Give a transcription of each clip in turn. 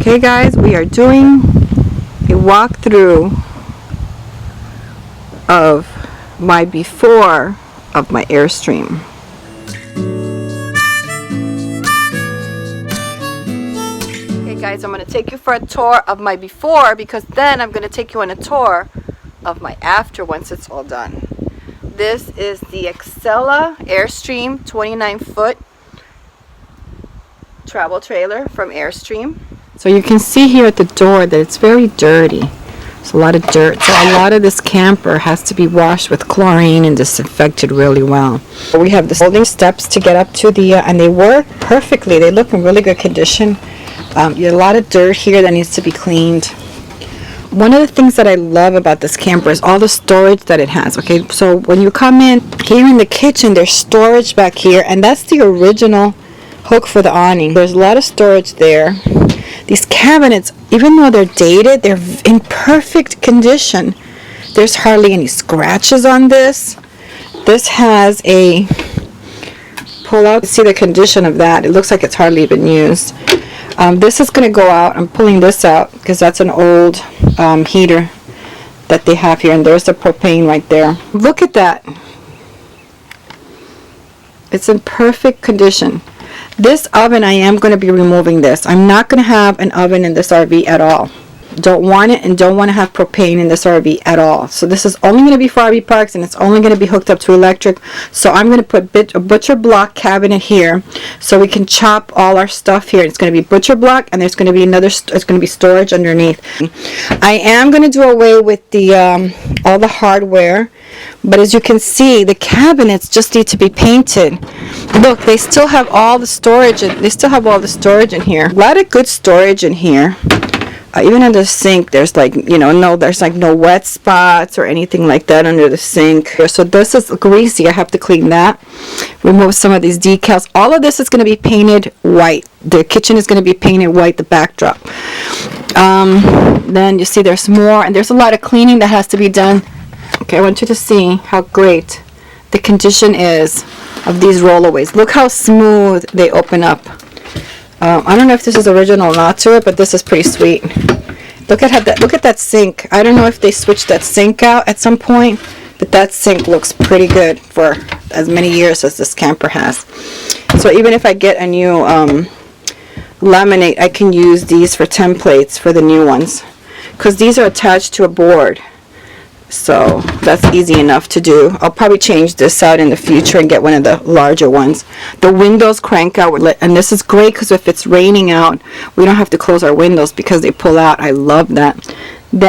Okay guys, we are doing a walkthrough of my before of my Airstream. Okay guys, I'm going to take you for a tour of my before, because then I'm going to take you on a tour of my after once it's all done. This is the Excella Airstream 29-foot travel trailer from Airstream. So you can see here at the door that it's very dirty. There's a lot of dirt. So a lot of this camper has to be washed with chlorine and disinfected really well. We have the folding steps to get up to the, and they work perfectly. They look in really good condition. You have a lot of dirt here that needs to be cleaned. One of the things that I love about this camper is all the storage that it has. Okay, so when you come in here in the kitchen, there's storage back here, and that's the original hook for the awning. There's a lot of storage there. These cabinets, even though they're dated, they're in perfect condition. There's hardly any scratches on this. This has a pull out. See the condition of that. It looks like it's hardly been used. This is going to go out. I'm pulling this out because that's an old heater that they have here, and there's the propane right there. Look at that. It's in perfect condition. This oven, I am going to be removing this. I'm not going to have an oven in this RV at all. Don't want it, and don't want to have propane in this RV at all. So this is only going to be for RV parks, and it's only going to be hooked up to electric. So I'm going to put a butcher block cabinet here so we can chop all our stuff here. It's going to be butcher block, and there's going to be another, it's going to be storage underneath. I am going to do away with the all the hardware, but as you can see, the cabinets just need to be painted. Look, they still have all the storage, they still have all the storage in here. A lot of good storage in here. Even under the sink, there's like, you know, there's like no wet spots or anything like that under the sink. So this is greasy. I have to clean that. Remove some of these decals. All of this is going to be painted white. The kitchen is going to be painted white, the backdrop. Then you see there's more, and there's a lot of cleaning that has to be done. Okay, I want you to see how great the condition is of these rollaways. Look how smooth they open up. I don't know if this is original or not to it, but this is pretty sweet. Look at how look at that sink. I don't know if they switched that sink out at some point, but that sink looks pretty good for as many years as this camper has. So even if I get a new laminate, I can use these for templates for the new ones, because these are attached to a board. So that's easy enough to do. I'll probably change this out in the future and get one of the larger ones. The windows crank out, and this is great because if it's raining out, we don't have to close our windows because they pull out. I love that.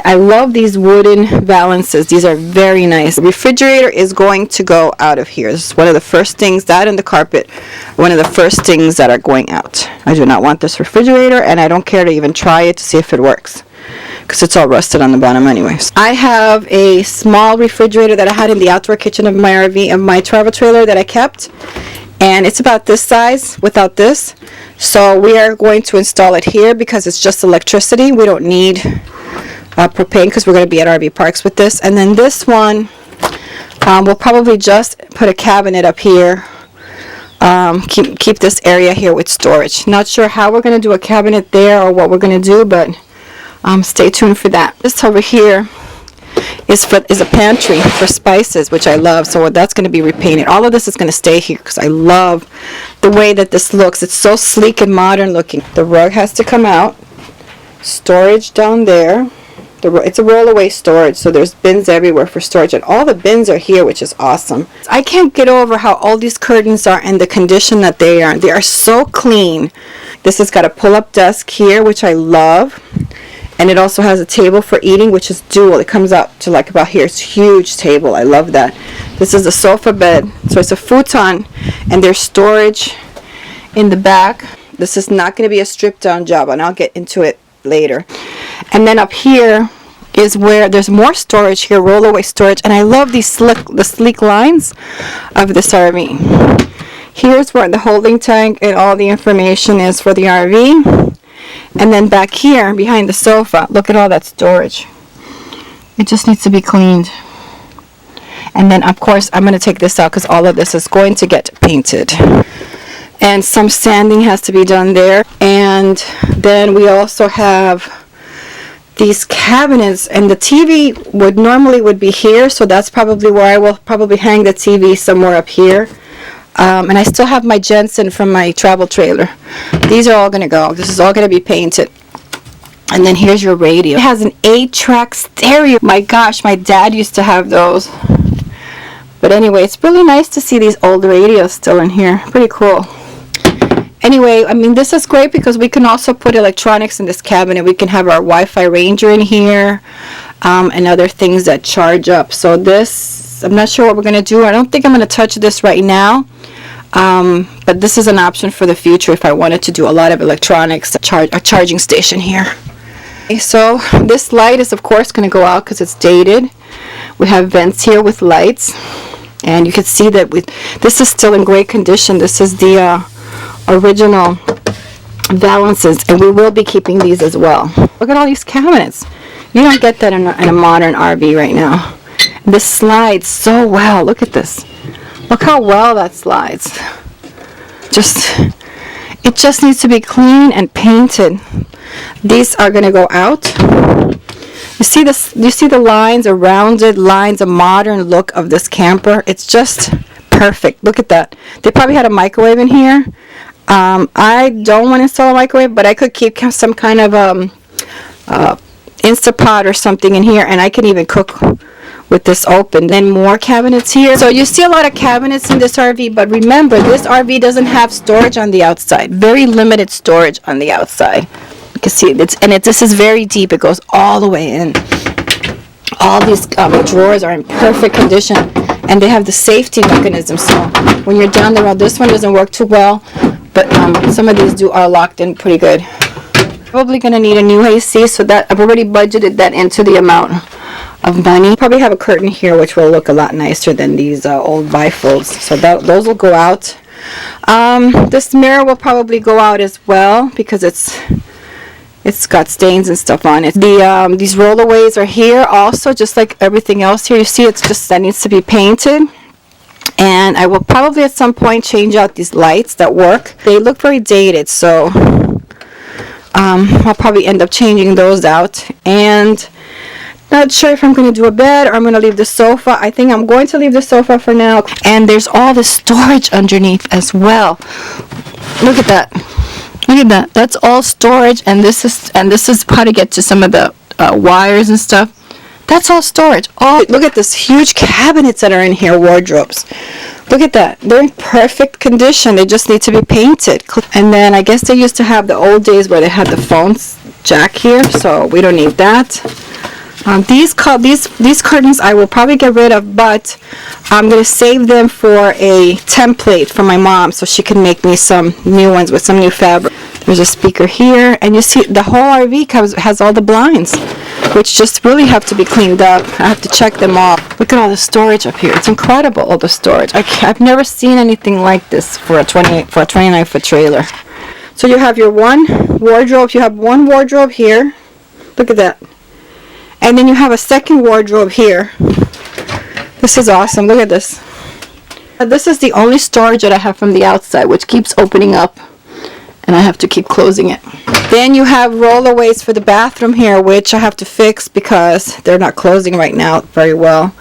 I love these wooden balances. These are very nice. The refrigerator is going to go out of here. This is one of the first things, that and the carpet, one of the first things that are going out. I do not want this refrigerator, and I don't care to even try it to see if it works, because it's all rusted on the bottom anyways. I have a small refrigerator that I had in the outdoor kitchen of my RV, of my travel trailer that I kept, and it's about this size without this. So we are going to install it here because it's just electricity. We don't need propane because we're going to be at RV parks with this. And then this one, we'll probably just put a cabinet up here. Keep this area here with storage. Not sure how we're going to do a cabinet there or what we're going to do, but stay tuned for that. This over here is a pantry for spices, which I love. So that's going to be repainted. All of this is going to stay here because I love the way that this looks. It's so sleek and modern looking. The rug has to come out. Storage down there. It's a rollaway storage, so there's bins everywhere for storage, and all the bins are here, which is awesome. I can't get over how all these curtains are and the condition that they are. They are so clean. This has got a pull-up desk here, which I love. And it also has a table for eating, which is dual. It comes out to like about here. It's a huge table. I love that. This is a sofa bed. So it's a futon, and there's storage in the back. This is not going to be a stripped down job, and I'll get into it later. And then up here is where there's more storage here, rollaway storage. And I love the sleek lines of this RV. Here's where the holding tank and all the information is for the RV. And then back here behind the sofa, look at all that storage. It just needs to be cleaned. And then of course I'm going to take this out because all of this is going to get painted. and some sanding has to be done there. And then we also have these cabinets, and the TV would normally be here, so that's probably where I will probably hang the TV, somewhere up here. And I still have my Jensen from my travel trailer. These are all going to go. This is all going to be painted. And then here's your radio. It has an 8-track stereo. My gosh, my dad used to have those. But anyway, it's really nice to see these old radios still in here. Pretty cool. Anyway, I mean, this is great because we can also put electronics in this cabinet. We can have our Wi-Fi Ranger in here, and other things that charge up. So this, I'm not sure what we're going to do. I don't think I'm going to touch this right now. But this is an option for the future if I wanted to do a lot of electronics, a charging station here. Okay, so this light is of course going to go out because it's dated. We have vents here with lights, and you can see that this is still in great condition. This is the original valances, and we will be keeping these as well. Look at all these cabinets. You don't get that in a modern RV right now. This slides so well. Look at this. Look how well that slides. It just needs to be clean and painted. These are going to go out. You see this? You see the lines, a rounded lines, a modern look of this camper. It's just perfect. Look at that. They probably had a microwave in here. I don't want to install a microwave, but I could keep some kind of Instapot or something in here, and I can even cook with this open. Then more cabinets here. So you see a lot of cabinets in this RV, but remember, this RV doesn't have storage on the outside. Very limited storage on the outside. You can see this is very deep. It goes all the way in. All these drawers are in perfect condition, and they have the safety mechanism. So when you're down the road, this one doesn't work too well, but some of these are locked in pretty good. Probably going to need a new AC, so that I've already budgeted that into the amount of money. Probably have a curtain here, which will look a lot nicer than these old bifolds. So those will go out. This mirror will probably go out as well because it's got stains and stuff on it. These rollaways are here also, just like everything else here. You see, it's just that needs to be painted. And I will probably at some point change out these lights that work. They look very dated, so I'll probably end up changing those out. And not sure if I'm going to do a bed or I'm going to leave the sofa. I think I'm going to leave the sofa for now. And there's all the storage underneath as well. Look at that. Look at that. That's all storage, and this is how to get to some of the wires and stuff. That's all storage. Oh, look at this huge cabinets that are in here, wardrobes. Look at that. They're in perfect condition. They just need to be painted. And then I guess they used to have the old days where they had the phone jack here, so we don't need that. These curtains I will probably get rid of, but I'm going to save them for a template for my mom so she can make me some new ones with some new fabric. There's a speaker here, and you see the whole RV has all the blinds, which just really have to be cleaned up. I have to check them off. Look at all the storage up here. It's incredible, all the storage. I've never seen anything like this for a 29-foot trailer. So you have your one wardrobe. You have one wardrobe here. Look at that. And then you have a second wardrobe here. This is awesome. Look at this. This is the only storage that I have from the outside, which keeps opening up, and I have to keep closing it. Then you have rollaways for the bathroom here, which I have to fix because they're not closing right now very well.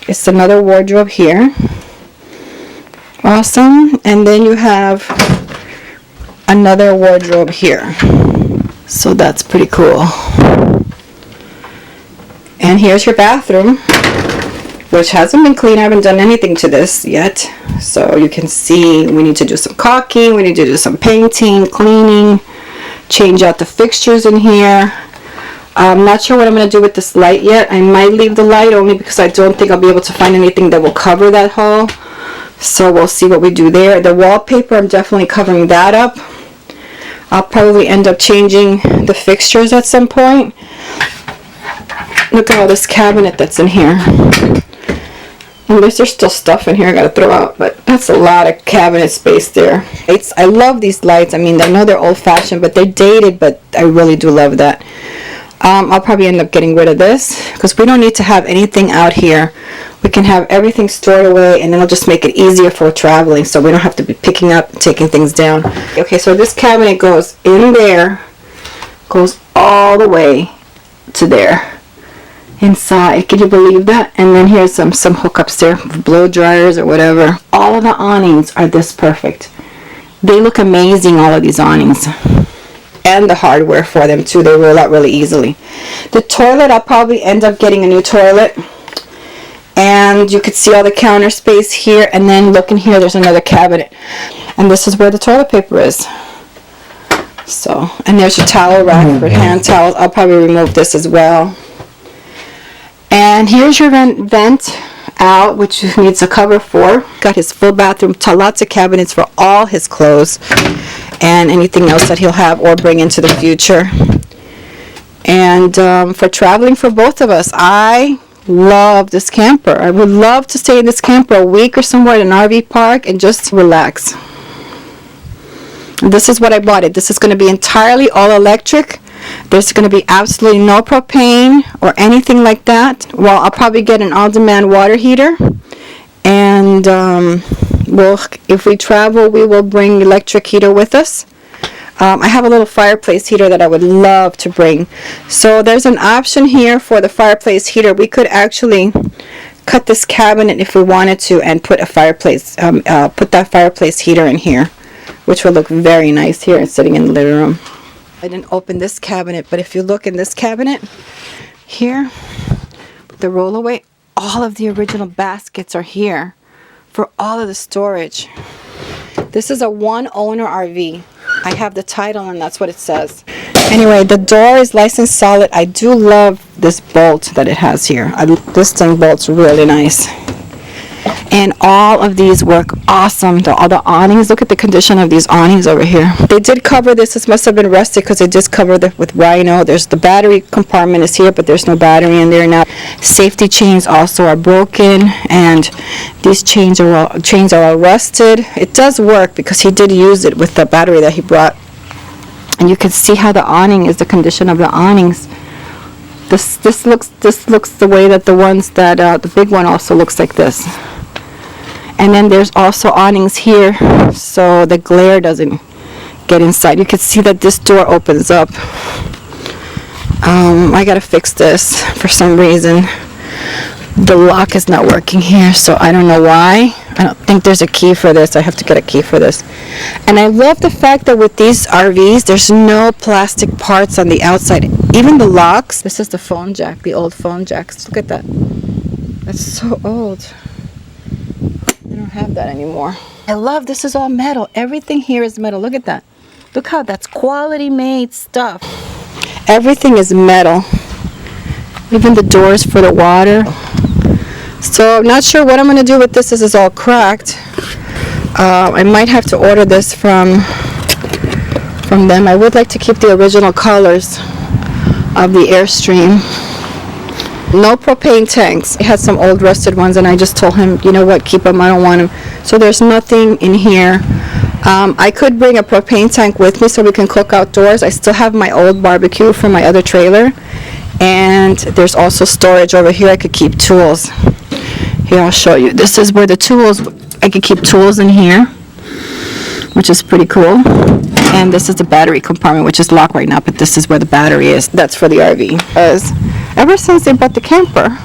It's another wardrobe here. Awesome. And then you have another wardrobe here. So that's pretty cool. And here's your bathroom, which hasn't been cleaned. I haven't done anything to this yet. So you can see we need to do some caulking, we need to do some painting, cleaning, change out the fixtures in here. I'm not sure what I'm going to do with this light yet. I might leave the light only because I don't think I'll be able to find anything that will cover that hole. So we'll see what we do there. The wallpaper, I'm definitely covering that up. I'll probably end up changing the fixtures at some point. Look at all this cabinet that's in here. At least there's still stuff in here I gotta throw out, but that's a lot of cabinet space there. I love these lights. I mean, I know they're old-fashioned, but they're dated, but I really do love that. I'll probably end up getting rid of this because we don't need to have anything out here. We can have everything stored away, and it'll just make it easier for traveling, so we don't have to be picking up and taking things down. Okay, so this cabinet goes in there, goes all the way to there inside. Can you believe that? And then here's some hookups there, blow dryers or whatever. All of the awnings are this perfect. They look amazing, all of these awnings. And the hardware for them too, they roll out really easily. The toilet, I'll probably end up getting a new toilet. And you could see all the counter space here, and then look in here, there's another cabinet. And this is where the toilet paper is. So, and there's your towel rack for hand towels. I'll probably remove this as well. And here's your vent out, which needs a cover for. Got his full bathroom, lots of cabinets for all his clothes and anything else that he'll have or bring into the future. And for traveling for both of us, I love this camper. I would love to stay in this camper a week or somewhere in an RV park and just relax. This is what I bought it. This is going to be entirely all electric. There's going to be absolutely no propane or anything like that. Well, I'll probably get an on-demand water heater. And if we travel, we will bring electric heater with us. I have a little fireplace heater that I would love to bring. So there's an option here for the fireplace heater. We could actually cut this cabinet if we wanted to and put a fireplace, put that fireplace heater in here, which will look very nice here sitting in the living room. I didn't open this cabinet, but if you look in this cabinet here, the rollaway, all of the original baskets are here for all of the storage. This is a one owner RV. I have the title and that's what it says. Anyway, the door is licensed solid. I do love this bolt that it has here. This thing bolts really nice. And all of these work awesome. All the awnings, look at the condition of these awnings over here. They did cover this. This must have been rusted because they just covered it with Rhino. There's the battery compartment is here, but there's no battery in there now. Safety chains also are broken, and these chains are all rusted. It does work because he did use it with the battery that he brought. And you can see how the awning is, the condition of the awnings. This looks the way that the ones that the big one also looks like this. And then there's also awnings here so the glare doesn't get inside. You can see that this door opens up. I gotta fix this for some reason. The lock is not working here, so I don't know why. I don't think there's a key for this. I have to get a key for this. And I love the fact that with these RVs, there's no plastic parts on the outside. Even the locks. This is the phone jack, the old phone jacks. Look at that. That's so old. I don't have that anymore. I love this is all metal. Everything here is metal. Look at that. Look how that's quality made stuff. Everything is metal. Even the doors for the water. So I'm not sure what I'm going to do with this. This is all cracked. I might have to order this from them. I would like to keep the original colors of the Airstream. No propane tanks. He had some old rusted ones, and I just told him, you know what, keep them. I don't want them. So there's nothing in here. I could bring a propane tank with me so we can cook outdoors. I still have my old barbecue from my other trailer. And there's also storage over here. I could keep tools. Here, I'll show you. This is where the tools, I could keep tools in here, which is pretty cool. And this is the battery compartment, which is locked right now, but this is where the battery is. That's for the RV. Ever since they bought the camper,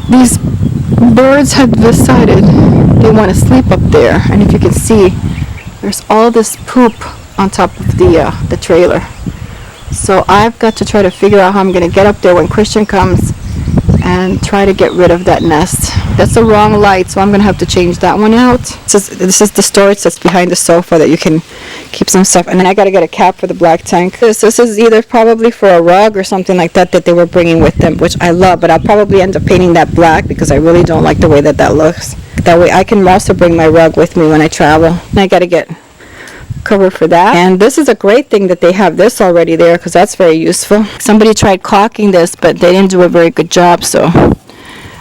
these birds have decided they want to sleep up there. And if you can see, there's all this poop on top of the trailer. So I've got to try to figure out how I'm going to get up there when Christian comes and try to get rid of that nest. That's the wrong light, so I'm going to have to change that one out. This is the storage that's behind the sofa that you can keep some stuff. And then I got to get a cap for the black tank. This is either probably for a rug or something like that they were bringing with them, which I love, but I'll probably end up painting that black because I really don't like the way that looks. That way I can also bring my rug with me when I travel. And I got to get cover for that. And this is a great thing that they have this already there because that's very useful. Somebody tried caulking this, but they didn't do a very good job, so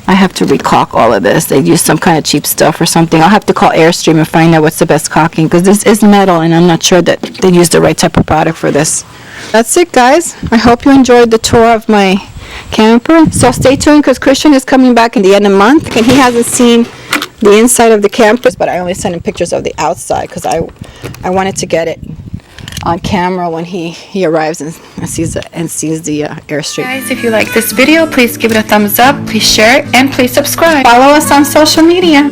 I have to recaulk all of this. They used some kind of cheap stuff or something. I'll have to call Airstream and find out what's the best caulking because this is metal and I'm not sure that they used the right type of product for this. That's it, guys. I hope you enjoyed the tour of my camper. So stay tuned because Christian is coming back in the end of the month, and he hasn't seen the inside of the camper, but I only sent him pictures of the outside because I wanted to get it on camera when he arrives and sees the Airstream. Guys, if you like this video, please give it a thumbs up, please share it, and please subscribe. Follow us on social media.